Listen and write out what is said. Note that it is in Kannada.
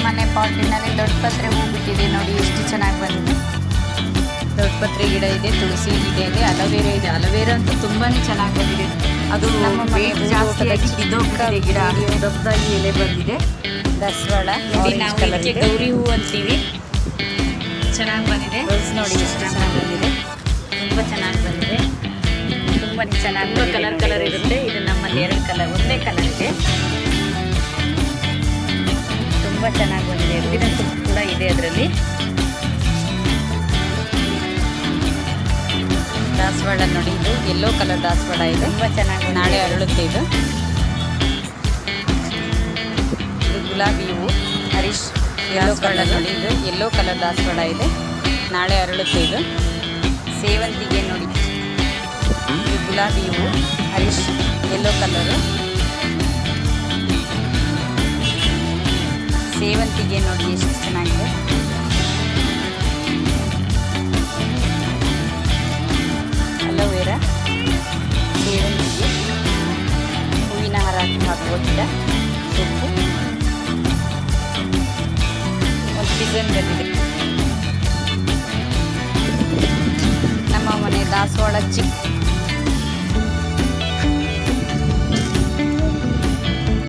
ಮನೆ ಪಾಟಿನಲ್ಲಿ ದೊಡ್ಡ ಪತ್ರೆ ಹೂ ಬಿಟ್ಟಿದೆ ನೋಡಿ, ಎಷ್ಟು ಚೆನ್ನಾಗಿ ಬಂದಿದೆ. ದೊಡ್ಡ ಪತ್ರೆ ಗಿಡ ಇದೆ, ತುಳಸಿ ಗಿಡ ಇದೆ, ಅಲೋವೆರಾ ಇದೆ. ಅಲೋವೆರಾ ಅಂತೂ ತುಂಬಾನೇ ಚೆನ್ನಾಗಿ ಬಂದಿದೆ. ಅದು ನಮ್ಮ ಮನೆ weight ಜಾಸ್ತಿ ಆಗಿ ಬಿದ್ದೋಗ್ಬಿಟ್ಟಿದೆ ಗಿಡ, ದೊಡ್ಡದಾಗಿ ಎಲೆ ಬಂದಿದೆ. ದಾಸವಾಳ ನೋಡಿ, ನಾವು ಇದಕ್ಕೆ ಗೌರಿ ಹೂ ಅಂತೀವಿ. ಚೆನ್ನಾಗಿ ಬಂದಿದೆ. ರೋಸ್ ನೋಡಿ ಎಷ್ಟು ಚೆನ್ನಾಗಿ ಬಂದಿದೆ, ತುಂಬ ಚೆನ್ನಾಗಿ ಬಂದಿದೆ, ತುಂಬಾ ಚೆನ್ನಾಗಿ ತುಂಬ ಕಲರ್ ಇರುತ್ತೆ. ಇದು ನಮ್ಮಲ್ಲಿ 2 ಕಲರ್, ಒಂದೇ ಕಲರ್ ಇದೆ. ತುಂಬ ಚೆನ್ನಾಗಿ ಬಂದಿದೆ. ಉದ್ದಿನ ಸೊಪ್ಪು ಕೂಡ ಇದೆ ಅದರಲ್ಲಿ. ದಾಸವಾಳ ನೋಡಿ, ಇದು ಯೆಲ್ಲೋ ಕಲರ್ ದಾಸವಾಳ ಇದೆ, ತುಂಬ ಚೆನ್ನಾಗಿ ನಾಳೆ ಅರಳುತ್ತೆ. ಇದು ಗುಲಾಬಿ ಹೂವು, ಹರೀಶ್ ಯೆಲ್ಲೋ ಕಲರ್ ನೋಡಿ, ಇದು ಯೆಲ್ಲೋ ಕಲರ್ ದಾಸವಾಳ ಇದೆ, ನಾಳೆ ಅರಳುತ್ತೆ. ಇದು ಸೇವಂತಿಗೆ ನೋಡಿ, ಇದು ಗುಲಾಬಿ ಹೂವು, ಹರೀಶ್ ಯೆಲ್ಲೋ ಕಲರು. ಸೇವಂತಿಗೆ ನೋಡಿ ಎಷ್ಟು ಚೆನ್ನಾಗಿದೆ. ಅಲೋವೆರಾ, ಸೇವಂತಿಗೆ, ಹೂವಿನ ಹಾರ ಹಾಕುವ ಗಿಡ, ಸೊಪ್ಪು, ಒಂದು ಡಿಸೈನ್ ಬಂದಿದೆ. ನಮ್ಮ ಮನೆ ದಾಸವಾಳ ಚಿಕ್ಕ